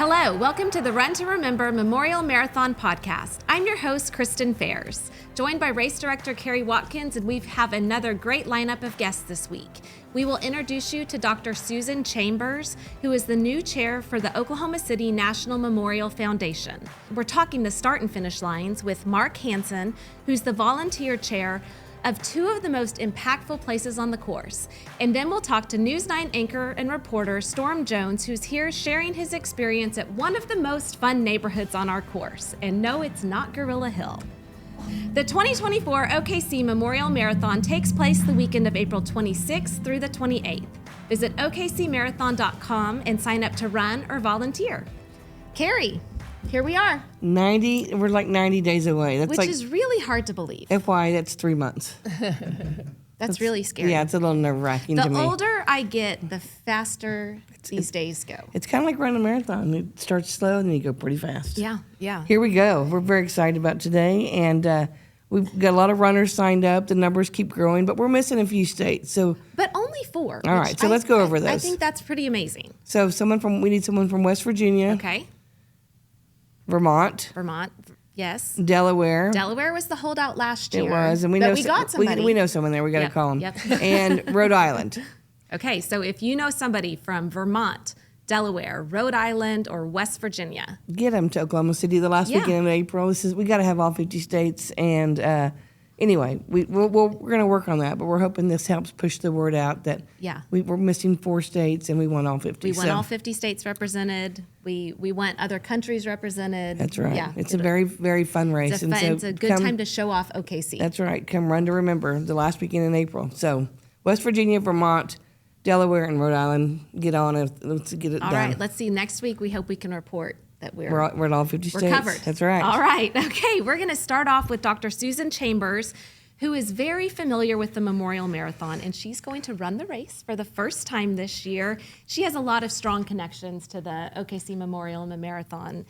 Hello, welcome to the Run to Remember Memorial Marathon podcast. I'm your host, Kristen Fairs, joined by race director Carrie Watkins, and we have another great lineup of guests this week. We will introduce you to Dr. Susan Chambers, who is the new chair for the Oklahoma City National Memorial Foundation. We're talking the start and finish lines with Mark Hansen, who's the volunteer chair of two of the most impactful places on the course. And then we'll talk to News 9 anchor and reporter Storm Jones, who's here sharing his experience at one of the most fun neighborhoods on our course. And no, it's not Gorilla Hill. The 2024 OKC Memorial Marathon takes place the weekend of April 26th through the 28th. Visit okcmarathon.com and sign up to run or volunteer. Carrie, here we are. We're like 90 days away. Which is really hard to believe. FY, that's 3 months. That's really scary. Yeah, it's a little nerve-wracking to me. The older I get, the faster these days go. It's kind of like running a marathon. It starts slow and then you go pretty fast. Yeah. Here we go. We're very excited about today, and we've got a lot of runners signed up. The numbers keep growing, but we're missing a few states. But only 4. All right, so let's go over those. I think that's pretty amazing. So we need someone from West Virginia. Okay. Vermont, yes. Delaware. Delaware was the holdout last year. It was, and we got somebody. We know someone there. We got to call them. Yep. And Rhode Island. Okay, so if you know somebody from Vermont, Delaware, Rhode Island, or West Virginia, get them to Oklahoma City the last weekend in April. We got to have all 50 states, and anyway, we're going to work on that. But we're hoping this helps push the word out that we're missing 4 states, and we want all 50. We want all 50 states represented. We want other countries represented. That's right. Yeah, it's a very, very fun race. It's a good time to show off OKC. That's right. Come Run to Remember the last weekend in April. So West Virginia, Vermont, Delaware, and Rhode Island, get on it. Let's get it done. All right. Let's see. Next week, we hope we can report that we're at all 50 states. We're covered. That's right. All right. Okay. We're going to start off with Dr. Susan Chambers, who is very familiar with the Memorial Marathon, and she's going to run the race for the first time this year. She has a lot of strong connections to the OKC Memorial and the Marathon.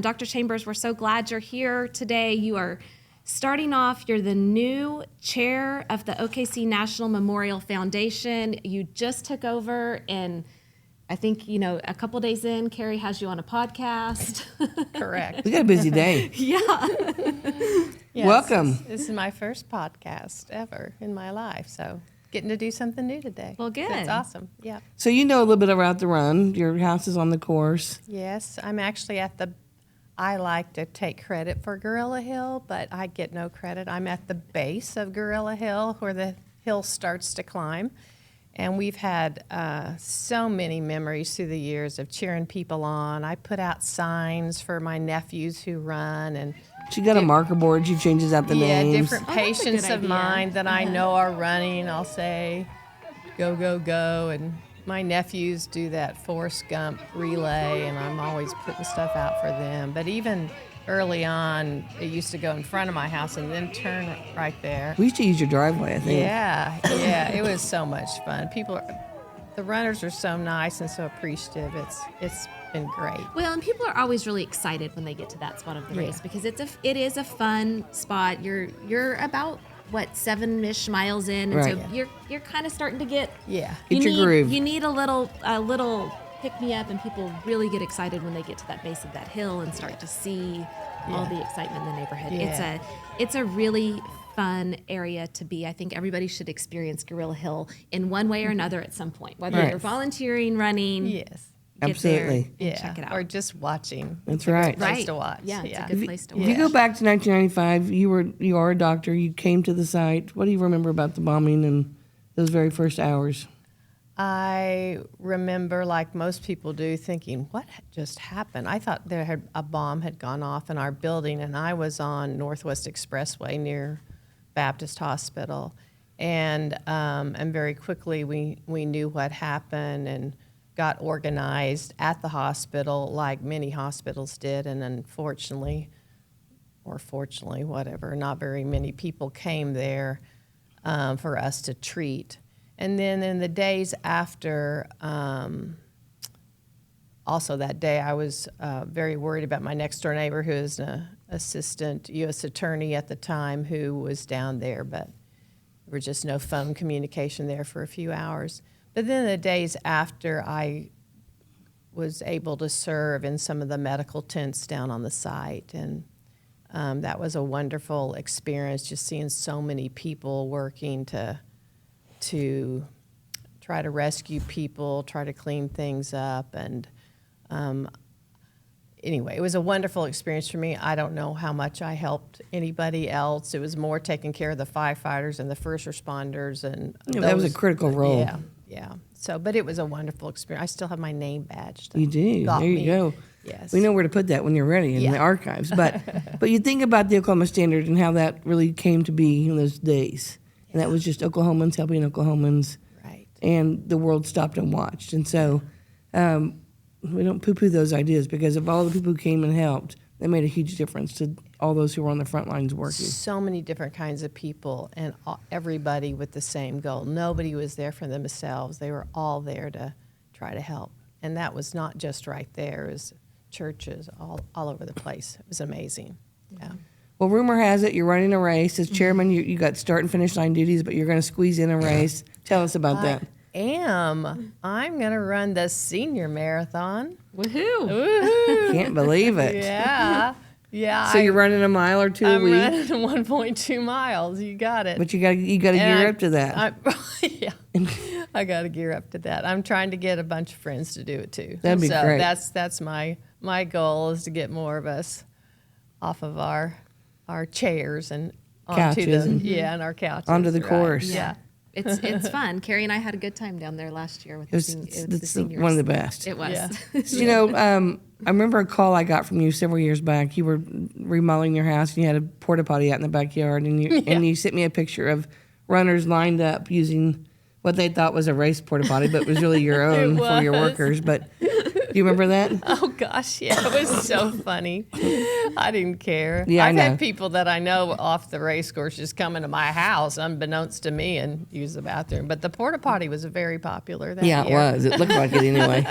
Dr. Chambers, we're so glad you're here today. You are starting off, you're the new chair of the OKC National Memorial Foundation. You just took over, and I think, a couple days in, Carrie has you on a podcast. Correct. We got a busy day. Yeah. Yes, Welcome. This is my first podcast ever in my life, so getting to do something new today. Well, good. That's awesome. Yeah. So you know a little bit about the run. Your house is on the course. Yes, I'm actually I like to take credit for Gorilla Hill, but I get no credit. I'm at the base of Gorilla Hill where the hill starts to climb. And we've had so many memories through the years of cheering people on. I put out signs for my nephews who run. And she got a marker board. She changes out the names. Yeah, different patients of mine that I know are running. I'll say, go, go, go. And my nephews do that Forrest Gump relay, and I'm always putting stuff out for them. But even early on, it used to go in front of my house and then turn right there. We used to use your driveway, I think. Yeah, it was so much fun. The runners are so nice and so appreciative. It's been great. Well, and people are always really excited when they get to that spot of the race because it is a fun spot. You're about 7-ish miles in, and right. so you're kind of starting to get your groove. You need a little pick me up, and people really get excited when they get to that base of that hill and start to see all the excitement in the neighborhood. Yeah. It's a really fun area to be. I think everybody should experience Gorilla Hill in one way or another at some point, whether you're volunteering, running. Yes. Get Absolutely. there and check it out. Or just watching. That's right. It's a good place to watch. Yeah, it's a good place to watch. If you go back to 1995, you are a doctor. You came to the site. What do you remember about the bombing and those very first hours? I remember, like most people do, thinking, what just happened? I thought a bomb had gone off in our building, and I was on Northwest Expressway near Baptist Hospital. And very quickly we knew what happened and got organized at the hospital like many hospitals did. And unfortunately, or fortunately, whatever, not very many people came there for us to treat. And then in the days after, also that day, I was very worried about my next door neighbor, who is an assistant U.S. attorney at the time, who was down there, but there was just no phone communication there for a few hours. But then the days after I was able to serve in some of the medical tents down on the site, and that was a wonderful experience, just seeing so many people working to try to rescue people, try to clean things up, and anyway, it was a wonderful experience for me. I don't know how much I helped anybody else. It was more taking care of the firefighters and the first responders, and that was a critical role. Yeah. So, but it was a wonderful experience. I still have my name badge. You do. There you go. Yes. We know where to put that when you're ready in the archives. But you think about the Oklahoma Standard and how that really came to be in those days. And that was just Oklahomans helping Oklahomans. Right. And the world stopped and watched. And so we don't poo-poo those ideas, because of all the people who came and helped, they made a huge difference to all those who were on the front lines working. So many different kinds of people, and everybody with the same goal. Nobody was there for themselves. They were all there to try to help. And that was not just right there. It was churches all over the place. It was amazing. Yeah. Well, rumor has it you're running a race. As chairman, you got start and finish line duties, but you're going to squeeze in a race. Tell us about that. I'm going to run the senior marathon. Woohoo! Woohoo! Can't believe it. Yeah. Yeah. So you're running a mile or two a week? I'm running 1.2 miles. You got it. But you got to gear up to that. Yeah. I got to gear up to that. I'm trying to get a bunch of friends to do it too. That'd be great. That's my goal, is to get more of us off of our chairs and couches and our couches onto the course. Yeah. It's fun. Carrie and I had a good time down there last year with the seniors. One of the best. It was. Yeah. So, I remember a call I got from you several years back. You were remodeling your house, and you had a porta potty out in the backyard, and you sent me a picture of runners lined up using what they thought was a race porta potty, but it was really your own for your workers. But do you remember that? Oh gosh, yeah, it was so funny. I didn't care. Yeah, I've had people that I know off the race course just come into my house, unbeknownst to me, and use the bathroom. But the porta potty was very popular that year. Yeah, it was. It looked like it anyway.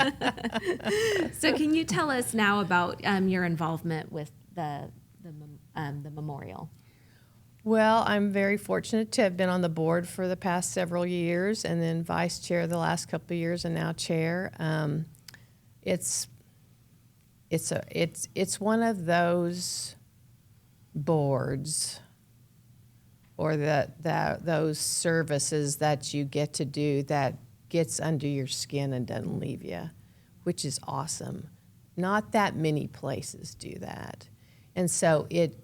So, can you tell us now about your involvement with the memorial? Well, I'm very fortunate to have been on the board for the past several years, and then vice chair the last couple of years, and now chair. It's one of those boards or those services that you get to do that gets under your skin and doesn't leave you, which is awesome. Not that many places do that, and so it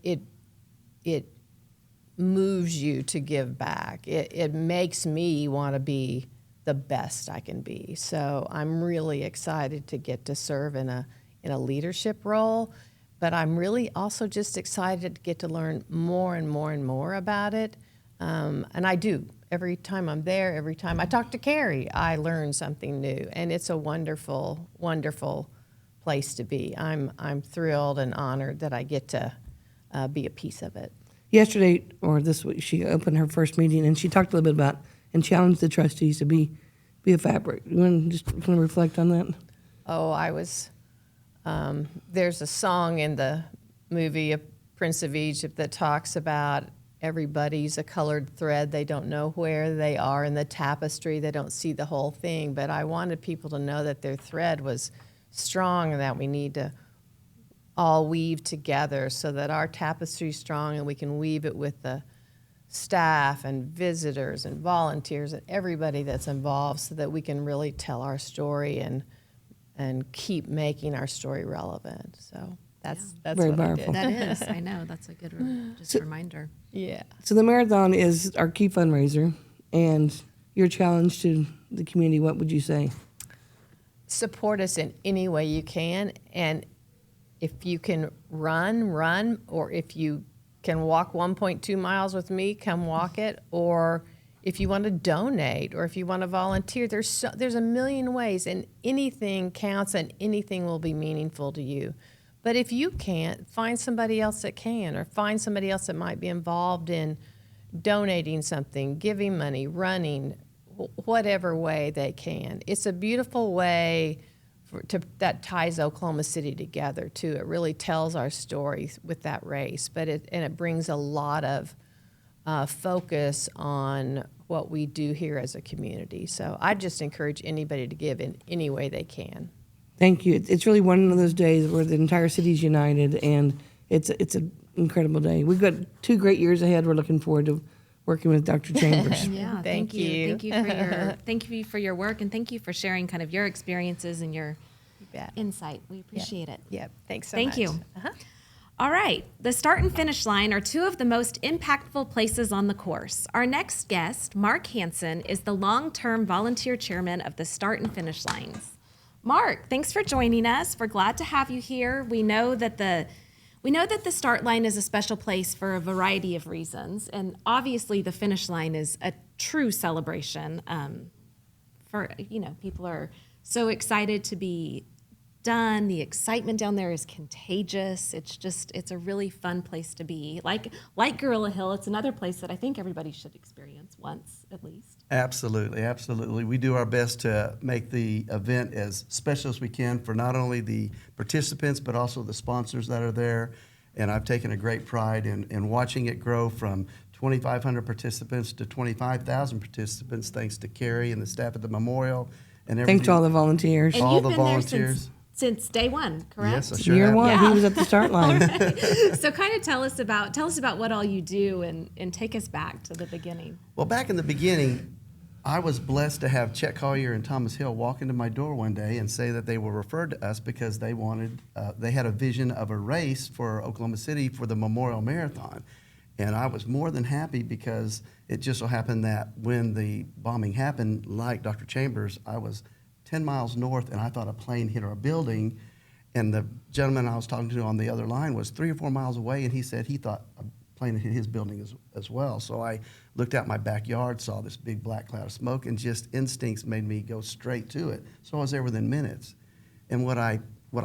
moves you to give back. It makes me want to be the best I can be. So I'm really excited to get to serve in a leadership role, but I'm really also just excited to get to learn more and more and more about it. And I do. Every time I'm there, every time I talk to Carrie, I learn something new, and it's a wonderful, wonderful place to be. I'm thrilled and honored that I get to be a piece of it. Yesterday, or this week, she opened her first meeting, and she talked a little bit about and challenged the trustees to be a fabric. You want to just kind of reflect on that? Oh, I was. There's a song in the movie Prince of Egypt that talks about everybody's a colored thread. They don't know where they are in the tapestry. They don't see the whole thing. But I wanted people to know that their thread was strong and that we need to all weave together so that our tapestry is strong and we can weave it with the staff and visitors and volunteers and everybody that's involved so that we can really tell our story and keep making our story relevant. So that's very what powerful. I did. That is. I know. That's a good reminder. Yeah. So the marathon is our key fundraiser, and your challenge to the community, what would you say? Support us in any way you can, and if you can run, or if you can walk 1.2 miles with me, come walk it, or if you want to donate, or if you want to volunteer, there's a million ways, and anything counts and anything will be meaningful to you. But if you can't, find somebody else that can, or find somebody else that might be involved in donating something, giving money, running, whatever way they can. It's a beautiful way that ties Oklahoma City together, too. It really tells our story with that race, and it brings a lot of focus on what we do here as a community. So I just encourage anybody to give in any way they can. Thank you. It's really one of those days where the entire city's united, and it's an incredible day. We've got 2 great years ahead. We're looking forward to working with Dr. Chambers. Yeah, thank you. Thank you for your work, and thank you for sharing kind of your experiences and your insight. We appreciate it. Yep. Thanks so much. Thank you. All right. The start and finish line are 2 of the most impactful places on the course. Our next guest, Mark Hansen, is the long-term volunteer chairman of the start and finish lines. Mark, thanks for joining us. We're glad to have you here. We know that the start line is a special place for a variety of reasons, and obviously the finish line is a true celebration. People are so excited to be done. The excitement down there is contagious. It's a really fun place to be. Like Gorilla Hill, it's another place that I think everybody should experience once at least. Absolutely. We do our best to make the event as special as we can for not only the participants, but also the sponsors that are there. And I've taken a great pride in watching it grow from 2,500 participants to 25,000 participants, thanks to Carrie and the staff at the memorial. And thanks to all the volunteers. And you've been there since day one, correct? Yes, I sure Year have. one, he was at the start line. Right. So kind of tell us about what all you do and take us back to the beginning. Well, back in the beginning, I was blessed to have Chet Collier and Thomas Hill walk into my door one day and say that they were referred to us because they had a vision of a race for Oklahoma City for the Memorial Marathon. And I was more than happy because it just so happened that when the bombing happened, like Dr. Chambers, I was 10 miles north, and I thought a plane hit our building, and the gentleman I was talking to on the other line was 3 or 4 miles away, and he said he thought a plane had hit his building as well. So I looked out my backyard, saw this big black cloud of smoke, and just instincts made me go straight to it. So I was there within minutes. And what I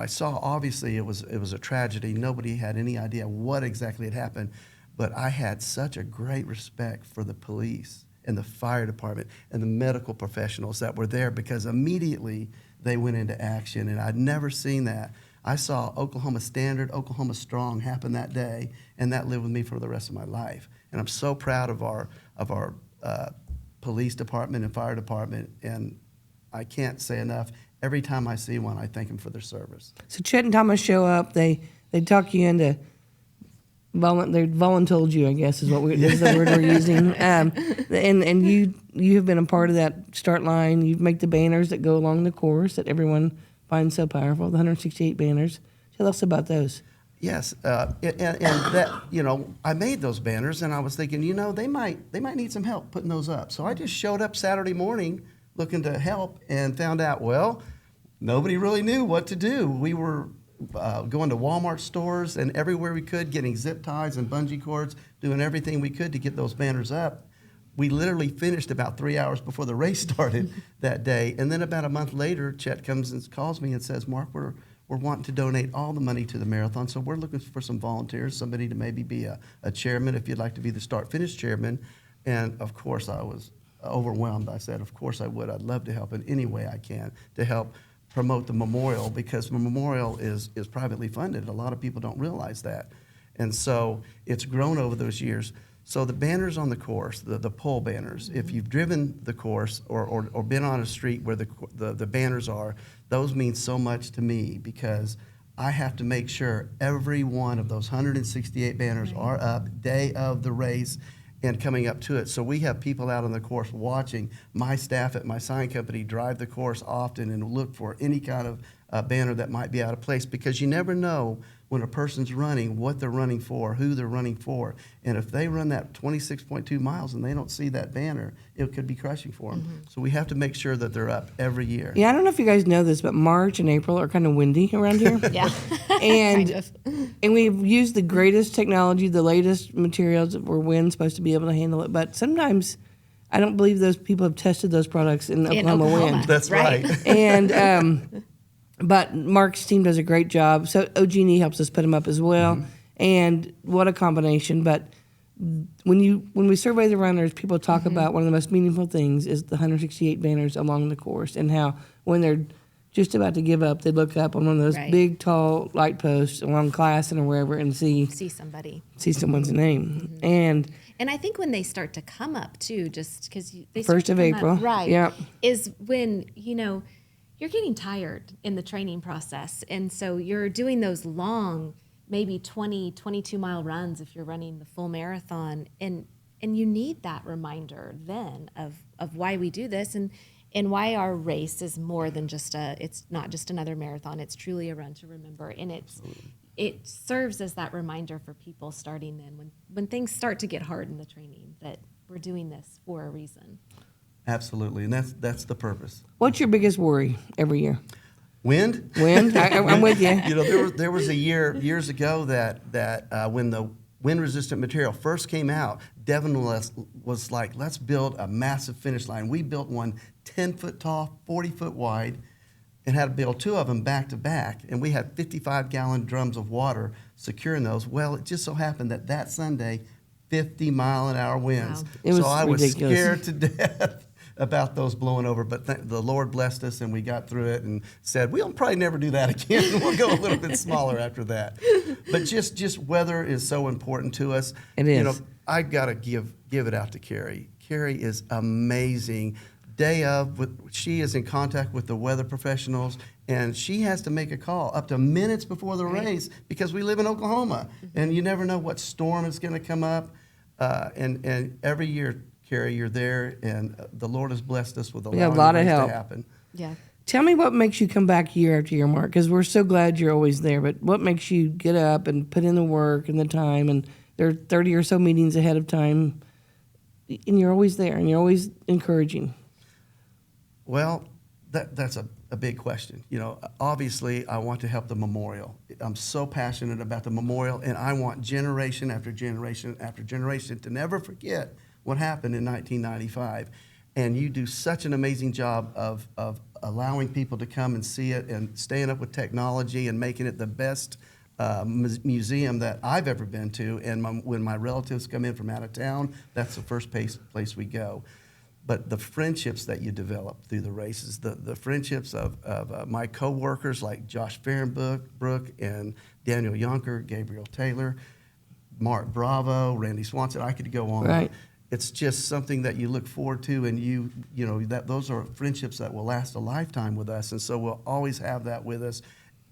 saw, obviously, it was a tragedy. Nobody had any idea what exactly had happened, but I had such a great respect for the police and the fire department and the medical professionals that were there, because immediately they went into action, and I'd never seen that. I saw Oklahoma Standard, Oklahoma Strong happen that day, and that lived with me for the rest of my life. And I'm so proud of our police department and fire department, and I can't say enough. Every time I see one, I thank them for their service. So Chet and Thomas show up. They talk you into. They voluntold you, I guess, is the word we're using. And you have been a part of that start line. You make the banners that go along the course that everyone finds so powerful. The 168 banners. Tell us about those. Yes, and that I made those banners, and I was thinking, they might need some help putting those up. So I just showed up Saturday morning looking to help, and found out nobody really knew what to do. We were going to Walmart stores and everywhere we could, getting zip ties and bungee cords, doing everything we could to get those banners up. We literally finished about 3 hours before the race started that day. And then about a month later, Chet comes and calls me and says, Mark, we're wanting to donate all the money to the marathon, so we're looking for some volunteers, somebody to maybe be a chairman if you'd like to be the start-finish chairman. And of course, I was overwhelmed. I said, of course I would. I'd love to help in any way I can to help promote the memorial, because the memorial is privately funded. A lot of people don't realize that. And so it's grown over those years. So the banners on the course, the pole banners, if you've driven the course or been on a street where the banners are, those mean so much to me, because I have to make sure every one of those 168 banners are up day of the race and coming up to it. So we have people out on the course watching. My staff at my sign company drive the course often and look for any kind of banner that might be out of place, because you never know when a person's running what they're running for, who they're running for. And if they run that 26.2 miles and they don't see that banner, it could be crushing for them. Mm-hmm. So we have to make sure that they're up every year. Yeah, I don't know if you guys know this, but March and April are kind of windy around here. Yeah. And kind of. And we've used the greatest technology, the latest materials where wind's supposed to be able to handle it. But sometimes I don't believe those people have tested those products in Oklahoma wind. That's right. And but Mark's team does a great job. So OG&E helps us put them up as well. Mm-hmm. And what a combination. But when we survey the runners, people talk mm-hmm. about one of the most meaningful things is the 168 banners along the course, and how when they're just about to give up, they look up on one of those big, tall light posts along Classen or wherever and see someone's name. Mm-hmm. And I think when they start to come up too, just because they 1st of April, up, right? Yep. Is when you're you're getting tired in the training process. And so you're doing those long, maybe 20, 22-mile runs if you're running the full marathon. And you need that reminder then of why we do this and why our race is more than it's not just another marathon. It's truly a run to remember. And it serves as that reminder for people starting then when things start to get hard in the training that we're doing this for a reason. Absolutely, and that's the purpose. What's your biggest worry every year? Wind. I'm with you. You know, there was a years ago that when the wind-resistant material first came out, Devin was like, let's build a massive finish line. We built one 10-foot tall, 40-foot wide, and had to build two of them back to back. And we had 55-gallon drums of water securing those. Well, it just so happened that Sunday, 50-mile-an-hour winds. Wow. It was so I was ridiculous. scared to death about those blowing over, but the Lord blessed us and we got through it and said, we'll probably never do that again. We'll go a little bit smaller after that. But just weather is so important to us. It is. You know, I got to give it out to Carrie. Carrie is amazing. Day of, she is in contact with the weather professionals, and she has to make a call up to minutes before the race because we live in Oklahoma, and you never know what storm is going to come up. And every year, Carrie, you're there, and the Lord has blessed us with allowing lot of the race help to happen. Yeah. Tell me what makes you come back year after year, Mark, because we're so glad you're always there. But what makes you get up and put in the work and the time? And there are 30 or so meetings ahead of time, and you're always there, and you're always encouraging. Well, that's a big question. You know, obviously, I want to help the memorial. I'm so passionate about the memorial, and I want generation after generation after generation to never forget what happened in 1995. And you do such an amazing job of allowing people to come and see it and staying up with technology and making it the best museum that I've ever been to. And when my relatives come in from out of town, that's the first place we go. But the friendships that you develop through the races, the friendships of my co-workers like Josh Fahrenbrook and Daniel Yonker, Gabriel Taylor, Mark Bravo, Randy Swanson, I could go on. Right. It's just something that you look forward to, and you know that those are friendships that will last a lifetime with us, and so we'll always have that with us.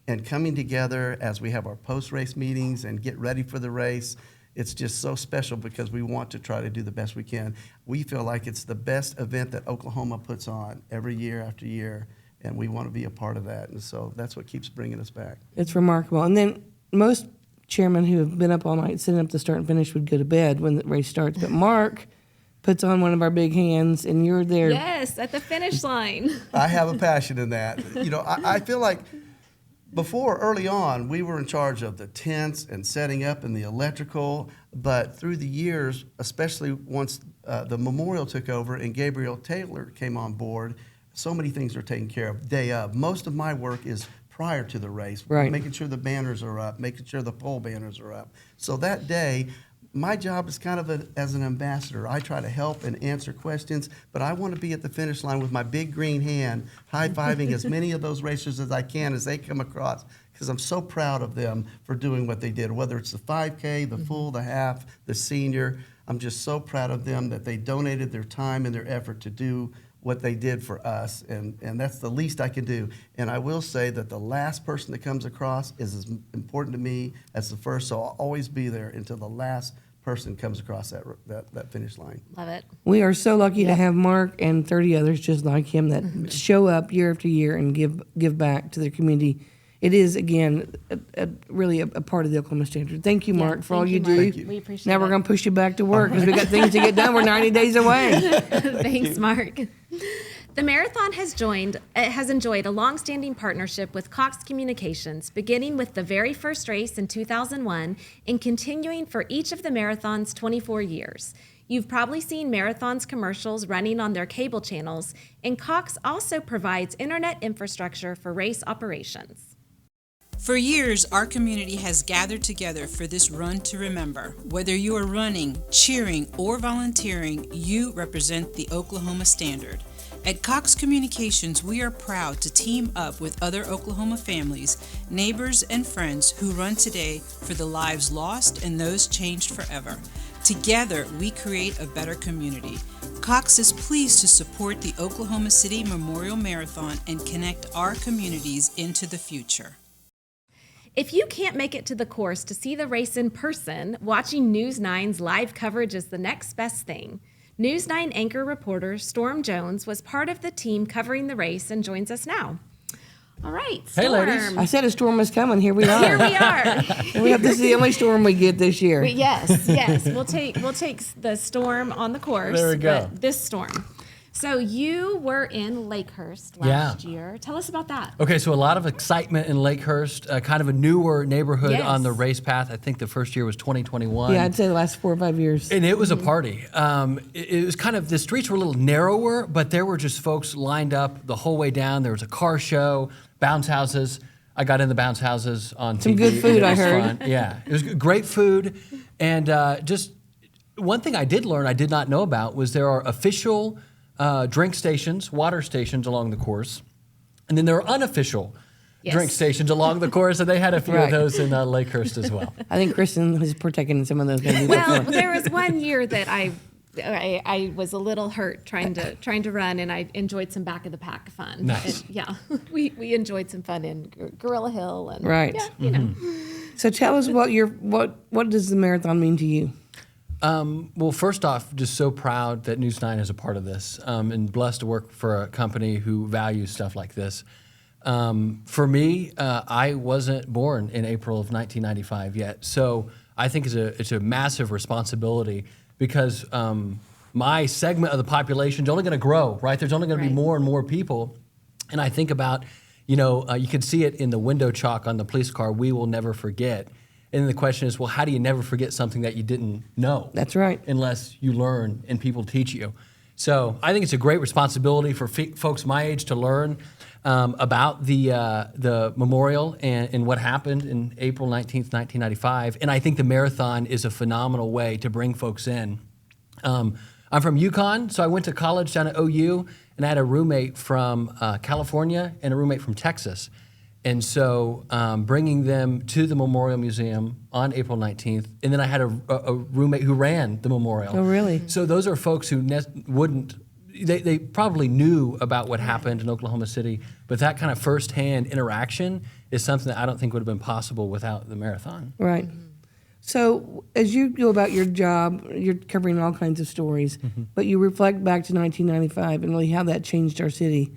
And coming together as we have our post-race meetings and get ready for the race, it's just so special because we want to try to do the best we can. We feel like it's the best event that Oklahoma puts on every year after year, and we want to be a part of that. And so that's what keeps bringing us back. It's remarkable. And then most chairmen who have been up all night setting up the start and finish would go to bed when the race starts. But Mark puts on one of our big hands, and you're there. Yes, at the finish line. I have a passion in that. You know, I feel like before, early on, we were in charge of the tents and setting up and the electrical, but through the years, especially once the memorial took over and Gabriel Taylor came on board, so many things are taken care of day of. Most of my work is prior to the race, right, making sure the banners are up, making sure the pole banners are up. So that day, my job is kind of as an ambassador. I try to help and answer questions, but I want to be at the finish line with my big green hand, high-fiving as many of those racers as I can as they come across, because I'm so proud of them for doing what they did, whether it's the 5K, the full, the half, the senior. I'm just so proud of them that they donated their time and their effort to do what they did for us, and that's the least I can do. And I will say that the last person that comes across is as important to me as the first, so I'll always be there until the last person comes across that finish line. Love it. We are so lucky to have Mark and 30 others just like him that show up year after year and give back to their community. It is, again, really a part of the Oklahoma Standard. Thank you, Mark, for all you do. Thank you. We appreciate it. Now we're going to push you back to work because we got things to get done. We're 90 days away. Thanks, Mark. The marathon has enjoyed a long-standing partnership with Cox Communications, beginning with the very first race in 2001 and continuing for each of the marathon's 24 years. You've probably seen Marathon's commercials running on their cable channels, and Cox also provides internet infrastructure for race operations. For years, our community has gathered together for this run to remember. Whether you are running, cheering, or volunteering, you represent the Oklahoma Standard. At Cox Communications, we are proud to team up with other Oklahoma families, neighbors, and friends who run today for the lives lost and those changed forever. Together, we create a better community. Cox is pleased to support the Oklahoma City Memorial Marathon and connect our communities into the future. If you can't make it to the course to see the race in person, watching News 9's live coverage is the next best thing. News 9 anchor reporter Storm Jones was part of the team covering the race and joins us now. All right, Storm. Hey, ladies. I said a storm was coming. Here we are. Here we are. This is the only storm we get this year. Yes. We'll take the storm on the course. There we go. But this storm. So you were in Lakehurst last year. Tell us about that. Okay, so a lot of excitement in Lakehurst, kind of a newer neighborhood Yes. on the race path. I think the first year was 2021. Yeah, I'd say the last 4 or 5 years. And it was a party. It was kind of, the streets were a little narrower, but there were just folks lined up the whole way down. There was a car show, bounce houses. I got in the bounce houses on TV. Some good food, It I was heard. fun. Yeah, it was great food. And just one thing I did learn I did not know about was there are official drink stations, water stations along the course. And then there are unofficial drink stations along the course, and they had a few of those in Lakehurst as well. I think Kristen was partaking in some of those. Well, there was one year that I was a little hurt trying to run, and I enjoyed some back of the pack fun. Nice. And, we enjoyed some fun in Gorilla Hill, and Right. Yeah, you know. So tell us what does the marathon mean to you? Well, first off, just so proud that News 9 is a part of this, and blessed to work for a company who values stuff like this. For me, I wasn't born in April of 1995 yet, so I think it's a massive responsibility because my segment of the population is only going to grow, right? There's only going to be more and more people, and I think about, you can see it in the window chalk on the police car, "We will never forget." And then the question is, well, how do you never forget something that you didn't know? That's right. Unless you learn and people teach you. So I think it's a great responsibility for folks my age to learn about the memorial and what happened in April 19th, 1995. And I think the marathon is a phenomenal way to bring folks in. I'm from Yukon, so I went to college down at OU, and I had a roommate from California and a roommate from Texas. And so bringing them to the Memorial Museum on April 19th, and then I had a roommate who ran the memorial. Oh, really? So those are folks who they probably knew about what happened in Oklahoma City, but that kind of firsthand interaction is something that I don't think would have been possible without the marathon. Right. So as you go about your job, you're covering all kinds of stories, but you reflect back to 1995 and really how that changed our city.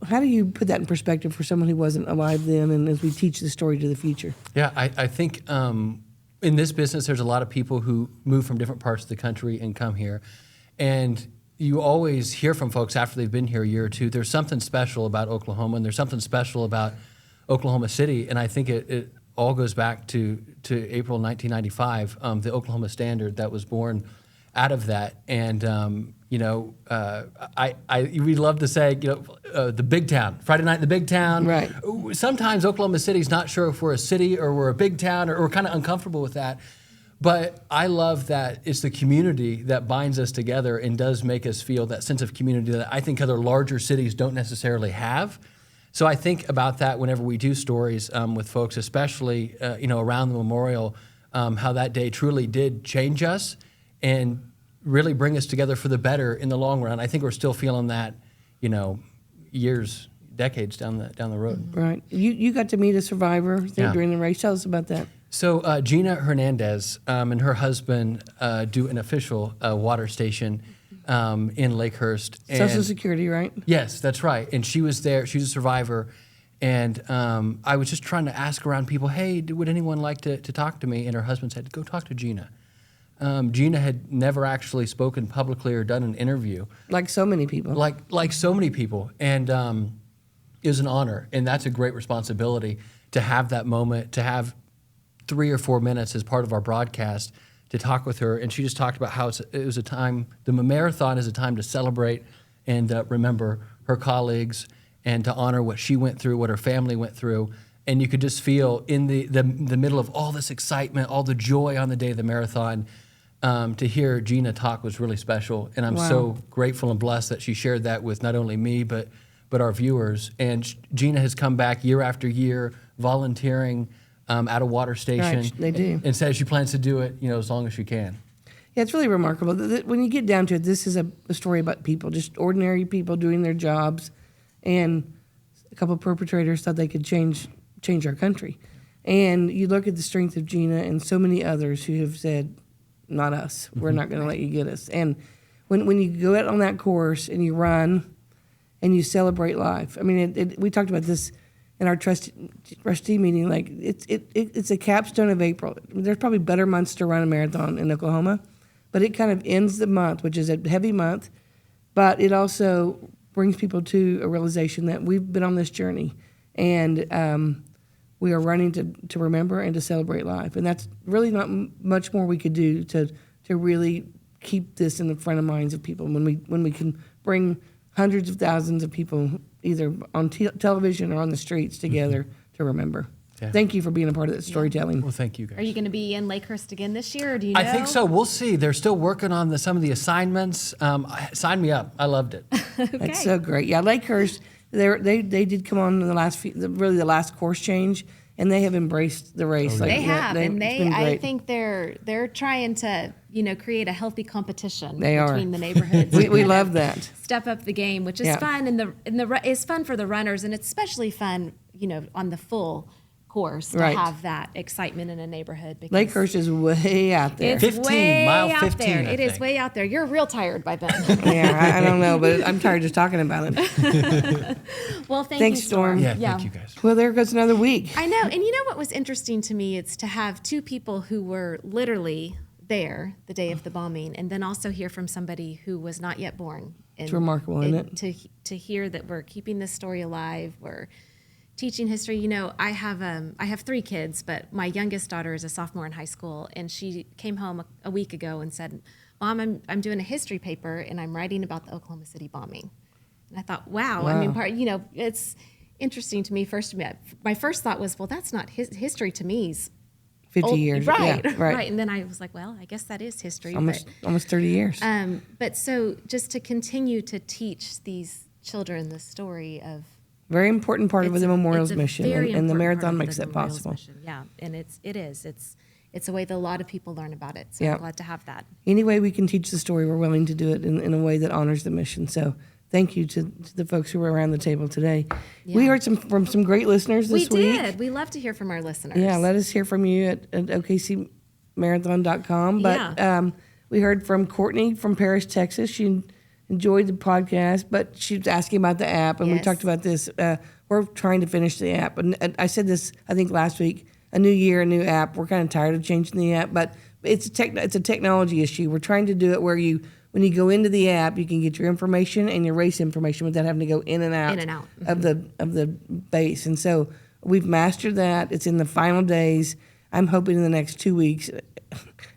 How do you put that in perspective for someone who wasn't alive then, and as we teach the story to the future? Yeah, I think in this business, there's a lot of people who move from different parts of the country and come here. And you always hear from folks after they've been here a year or two, there's something special about Oklahoma, and there's something special about Oklahoma City. And I think it all goes back to April 1995, the Oklahoma Standard that was born out of that. And we love to say, the big town, Friday night in the big town. Right. Sometimes Oklahoma City's not sure if we're a city or we're a big town, or we're kind of uncomfortable with that. But I love that it's the community that binds us together and does make us feel that sense of community that I think other larger cities don't necessarily have. So I think about that whenever we do stories with folks, especially around the memorial, how that day truly did change us and really bring us together for the better in the long run. I think we're still feeling that, decades down the road. Right. You got to meet a survivor during the race. Tell us about that. So Gina Hernandez and her husband do an official water station in Lakehurst. Social Security, right? Yes, that's right. And she was there. She's a survivor. And I was just trying to ask around people, hey, would anyone like to talk to me? And her husband said, go talk to Gina. Gina had never actually spoken publicly or done an interview. Like so many people. Like so many people. And it was an honor. And that's a great responsibility to have that moment, to have 3 or 4 minutes as part of our broadcast to talk with her. And she just talked about how it was a time, the marathon is a time to celebrate and remember her colleagues and to honor what she went through, what her family went through. And you could just feel in the middle of all this excitement, all the joy on the day of the marathon, to hear Gina talk was really special. And I'm so grateful and blessed that she shared that with not only me, but our viewers. And Gina has come back year after year volunteering at a water station. Right, they do. And says she plans to do it, as long as she can. Yeah, it's really remarkable. When you get down to it, this is a story about people, just ordinary people doing their jobs, and a couple of perpetrators thought they could change our country. And you look at the strength of Gina and so many others who have said, not us, we're not going to let you get us. And when you go out on that course and you run and you celebrate life, I mean, we talked about this in our trustee meeting, like it's a capstone of April. There's probably better months to run a marathon in Oklahoma, but it kind of ends the month, which is a heavy month, but it also brings people to a realization that we've been on this journey, and we are running to remember and to celebrate life. And that's really not much more we could do to really keep this in the front of minds of people when we can bring hundreds of thousands of people either on television or on the streets together to remember. Yeah. Thank you for being a part of that storytelling. Well, thank you, guys. Are you going to be in Lakehurst again this year, or do you know? I think so. We'll see. They're still working on some of the assignments. Sign me up. I loved it. Okay. That's so great. Yeah, Lakehurst, they did come on in the last course change, and they have embraced the race. Oh, yeah. They have, and I think they're trying to create a healthy competition between the neighborhoods. we love that. Step up the game, which is fun, and it's fun for the runners, and it's especially fun on the full course to have that excitement in a neighborhood. Lakehurst is way out there. It's 15, way mile out 15, there. I It is think. way out there. You're real tired by then. Yeah, I don't know, but I'm tired just talking about it. Well, thanks, you, Storm. Yeah, thank you, guys. Well, there goes another week. I know. And you know what was interesting to me? It's to have two people who were literally there the day of the bombing, and then also hear from somebody who was not yet born. It's remarkable, isn't it? To hear that we're keeping this story alive, we're teaching history. I have 3 kids, but my youngest daughter is a sophomore in high school, and she came home a week ago and said, "Mom, I'm doing a history paper, and I'm writing about the Oklahoma City bombing." And I thought, wow. I mean, it's interesting to me. My first thought was, well, that's not history to me. 50 years. Right, yeah, right. And then I was like, well, I guess that is history. Almost 30 years. But so just to continue to teach these children the story of very important part of the Memorial's mission, and the marathon makes that possible. Mission. Yeah, and it is. It's a way that a lot of people learn about it. So I'm glad to have that. Any way we can teach the story, we're willing to do it in a way that honors the mission. So thank you to the folks who were around the table today. Yeah. We heard from some great listeners this week. We did. We love to hear from our listeners. Yeah, let us hear from you at okcmarathon.com. But we heard from Courtney from Paris, Texas. She enjoyed the podcast, but she was asking about the app, and we talked about this. We're trying to finish the app. And I said this, I think, last week, a new year, a new app. We're kind of tired of changing the app, but it's a technology issue. We're trying to do it where when you go into the app, you can get your information and your race information without having to go in and out of the base. And so we've mastered that. It's in the final days. I'm hoping in the next 2 weeks.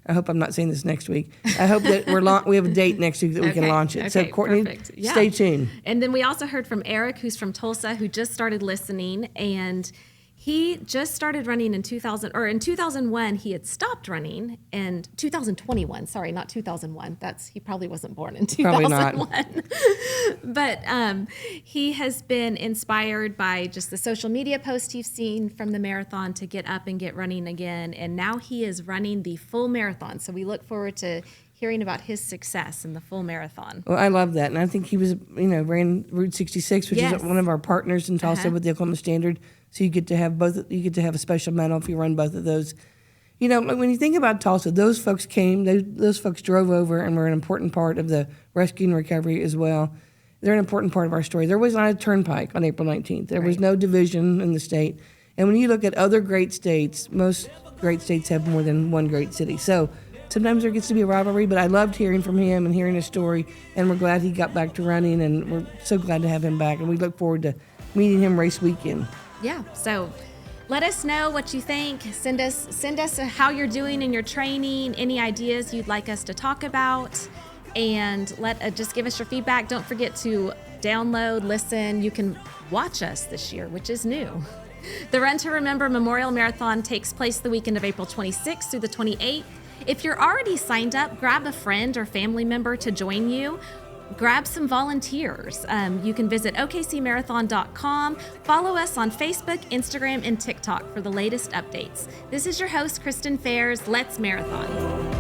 I hope I'm not saying this next week. I hope that we have a date next week that we can launch it. Okay, so Courtney, stay tuned. And then we also heard from Eric, who's from Tulsa, who just started listening, and he just started running in 2001. He had stopped running, and 2021. Sorry, not 2001. He probably wasn't born in 2001. Probably not. But he has been inspired by just the social media posts he's seen from the marathon to get up and get running again. And now he is running the full marathon. So we look forward to hearing about his success in the full marathon. Well, I love that. And I think he was, ran Route 66, which is one of our partners in Tulsa with the Oklahoma Standard. So you get to have both. You get to have a special medal if you run both of those. When you think about Tulsa, those folks came. Those folks drove over and were an important part of the rescue and recovery as well. They're an important part of our story. There was not a turnpike on April 19th. There was no division in the state. And when you look at other great states, most great states have more than one great city. So sometimes there gets to be a rivalry, but I loved hearing from him and hearing his story, and we're glad he got back to running, and we're so glad to have him back, and we look forward to meeting him race weekend. Yeah, so let us know what you think. Send us how you're doing in your training, any ideas you'd like us to talk about, and just give us your feedback. Don't forget to download, listen. You can watch us this year, which is new. The Run to Remember Memorial Marathon takes place the weekend of April 26th through the 28th. If you're already signed up, grab a friend or family member to join you. Grab some volunteers. You can visit okcmarathon.com. Follow us on Facebook, Instagram, and TikTok for the latest updates. This is your host, Kristen Fairs. Let's Marathon.